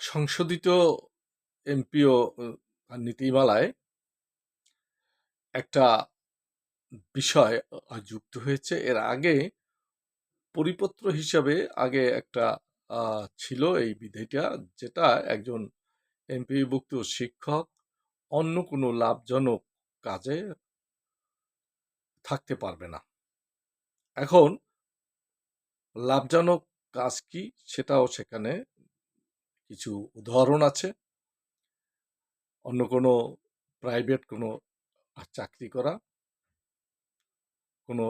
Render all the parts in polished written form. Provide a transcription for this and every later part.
সংশোধিত এমপিও নীতিমালায় একটা বিষয় যুক্ত হয়েছে। এর আগে পরিপত্র হিসাবে আগে একটা ছিল এই বিধিটা, যেটা একজন এমপিভুক্ত শিক্ষক অন্য কোনো লাভজনক কাজে থাকতে পারবে না। এখন লাভজনক কাজ কি সেটাও সেখানে কিছু উদাহরণ আছে। অন্য কোনো প্রাইভেট কোনো চাকরি করা, কোনো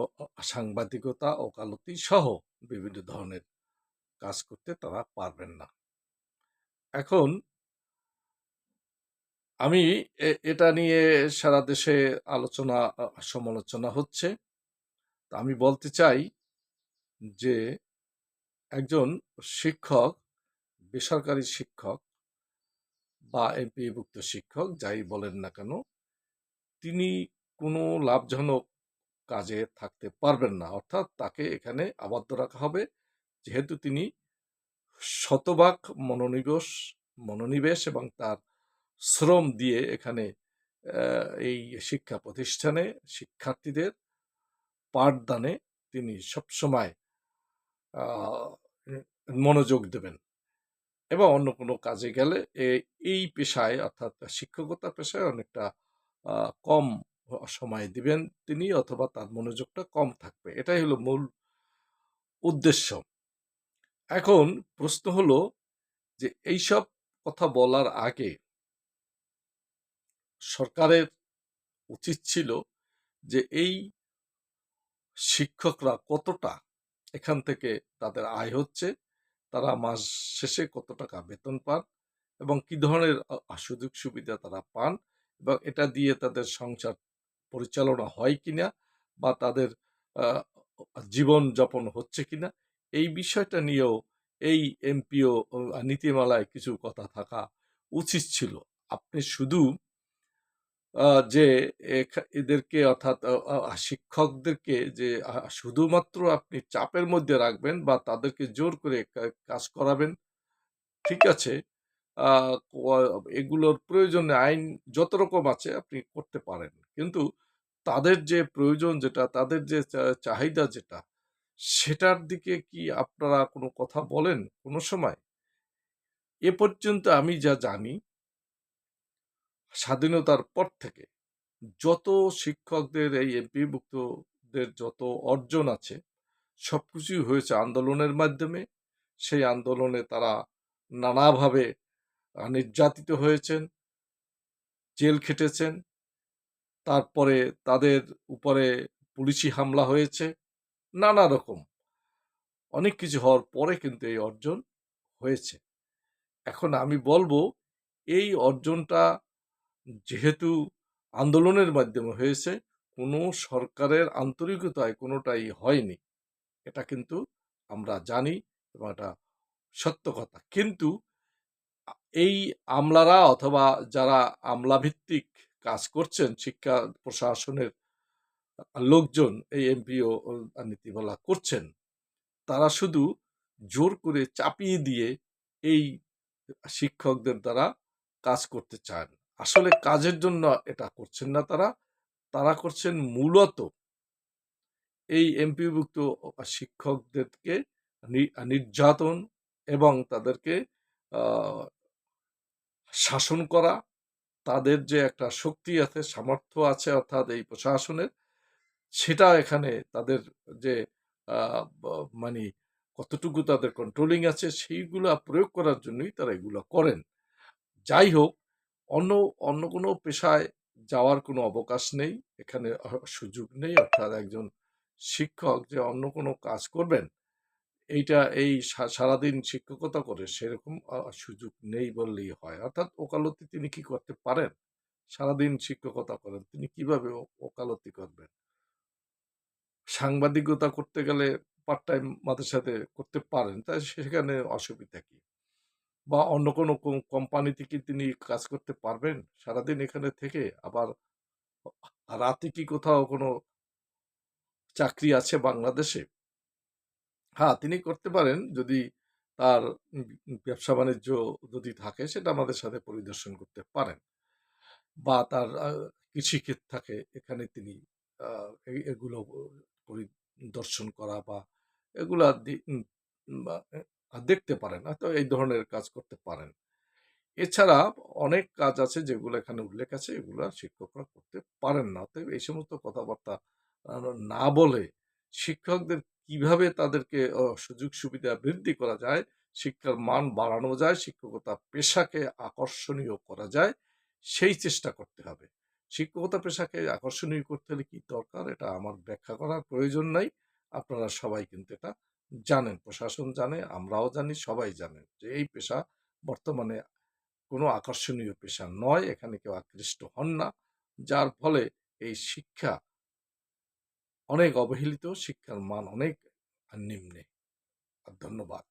সাংবাদিকতা, ওকালতি সহ বিভিন্ন ধরনের কাজ করতে তারা পারবেন না। এখন আমি এটা নিয়ে সারা দেশে আলোচনা সমালোচনা হচ্ছে। তা আমি বলতে চাই যে একজন শিক্ষক, বেসরকারি শিক্ষক বা এমপিভুক্ত শিক্ষক যাই বলেন না কেন, তিনি কোনো লাভজনক কাজে থাকতে পারবেন না। অর্থাৎ তাকে এখানে আবদ্ধ রাখা হবে, যেহেতু তিনি শতভাগ মনোনিবেশ এবং তার শ্রম দিয়ে এখানে এই শিক্ষা প্রতিষ্ঠানে শিক্ষার্থীদের পাঠদানে তিনি সবসময় মনোযোগ দেবেন এবং অন্য কোনো কাজে গেলে এই পেশায় অর্থাৎ শিক্ষকতা পেশায় অনেকটা কম সময় দিবেন তিনি, অথবা তার মনোযোগটা কম থাকবে। এটাই হলো মূল উদ্দেশ্য। এখন প্রশ্ন হলো যে এইসব কথা বলার আগে সরকারের উচিত ছিল যে এই শিক্ষকরা কতটা এখান থেকে তাদের আয় হচ্ছে, তারা মাস শেষে কত টাকা বেতন পান এবং কি ধরনের সুযোগ সুবিধা তারা পান, এবং এটা দিয়ে তাদের সংসার পরিচালনা হয় কিনা বা তাদের জীবন যাপন হচ্ছে কিনা, এই বিষয়টা নিয়েও এই এমপিও নীতিমালায় কিছু কথা থাকা উচিত ছিল। আপনি শুধু যে এদেরকে অর্থাৎ শিক্ষকদেরকে যে শুধুমাত্র আপনি চাপের মধ্যে রাখবেন বা তাদেরকে জোর করে কাজ করাবেন, ঠিক আছে, এগুলোর প্রয়োজনে আইন যত রকম আছে আপনি করতে পারেন, কিন্তু তাদের যে প্রয়োজন, যেটা তাদের যে চাহিদা, যেটা সেটার দিকে কি আপনারা কোনো কথা বলেন কোনো সময়? এ পর্যন্ত আমি যা জানি, স্বাধীনতার পর থেকে যত শিক্ষকদের এই এমপিভুক্তদের যত অর্জন আছে সবকিছুই হয়েছে আন্দোলনের মাধ্যমে। সেই আন্দোলনে তারা নানাভাবে নির্যাতিত হয়েছেন, জেল খেটেছেন, তারপরে তাদের উপরে পুলিশি হামলা হয়েছে, নানা রকম অনেক কিছু হওয়ার পরে কিন্তু এই অর্জন হয়েছে। এখন আমি বলবো এই অর্জনটা যেহেতু আন্দোলনের মাধ্যমে হয়েছে, কোনো সরকারের আন্তরিকতায় কোনোটাই হয়নি, এটা কিন্তু আমরা জানি এবং এটা সত্য কথা। কিন্তু এই আমলারা অথবা যারা আমলাভিত্তিক কাজ করছেন, শিক্ষা প্রশাসনের লোকজন এই এমপিও নীতিমালা করছেন, তারা শুধু জোর করে চাপিয়ে দিয়ে এই শিক্ষকদের দ্বারা কাজ করতে চান। আসলে কাজের জন্য এটা করছেন না তারা, তারা করছেন মূলত এই এমপিভুক্ত শিক্ষকদেরকে নির্যাতন এবং তাদেরকে শাসন করা। তাদের যে একটা শক্তি আছে, সামর্থ্য আছে অর্থাৎ এই প্রশাসনের, সেটা এখানে তাদের যে মানে কতটুকু তাদের কন্ট্রোলিং আছে সেইগুলা প্রয়োগ করার জন্যই তারা এগুলো করেন। যাই হোক, অন্য অন্য কোনো পেশায় যাওয়ার কোনো অবকাশ নেই, এখানে সুযোগ নেই। অর্থাৎ একজন শিক্ষক যে অন্য কোনো কাজ করবেন, এইটা এই সারাদিন শিক্ষকতা করে সেরকম সুযোগ নেই বললেই হয়। অর্থাৎ ওকালতি তিনি কি করতে পারেন? সারাদিন শিক্ষকতা করেন, তিনি কিভাবে ওকালতি করবেন? সাংবাদিকতা করতে গেলে পার্ট টাইম মাঝে সাথে করতে পারেন, তাই সেখানে অসুবিধা কি? বা অন্য কোনো কোম্পানিতে কি তিনি কাজ করতে পারবেন সারাদিন এখানে থেকে? আবার রাতে কি কোথাও কোনো চাকরি আছে বাংলাদেশে? হ্যাঁ, তিনি করতে পারেন যদি তার ব্যবসা-বাণিজ্য যদি থাকে সেটা আমাদের সাথে পরিদর্শন করতে পারেন। বা তার কৃষিক্ষেত থাকে এখানে তিনি আ এগুলো পরিদর্শন করা বা এগুলা বা দেখতে পারেন। হয়তো এই ধরনের কাজ করতে পারেন। এছাড়া অনেক কাজ আছে যেগুলো এখানে উল্লেখ আছে, এগুলা শিক্ষকরা করতে পারেন না। অতএব এই সমস্ত কথাবার্তা আ না বলে শিক্ষকদের কিভাবে তাদেরকে সুযোগ সুবিধা বৃদ্ধি করা যায়, শিক্ষার মান বাড়ানো যায়, শিক্ষকতা পেশাকে আকর্ষণীয় করা যায়, সেই চেষ্টা করতে হবে। শিক্ষকতা পেশাকে আকর্ষণীয় করতে হলে কি দরকার এটা আমার ব্যাখ্যা করার প্রয়োজন নাই। আপনারা সবাই কিন্তু এটা জানেন। প্রশাসন জানে, আমরাও জানি, সবাই জানেন যে এই পেশা বর্তমানে কোনো আকর্ষণীয় পেশা নয়। এখানে কেউ আকৃষ্ট হন না। যার ফলে এই শিক্ষা অনেক অবহেলিত, শিক্ষার মান অনেক নিম্নে। ধন্যবাদ।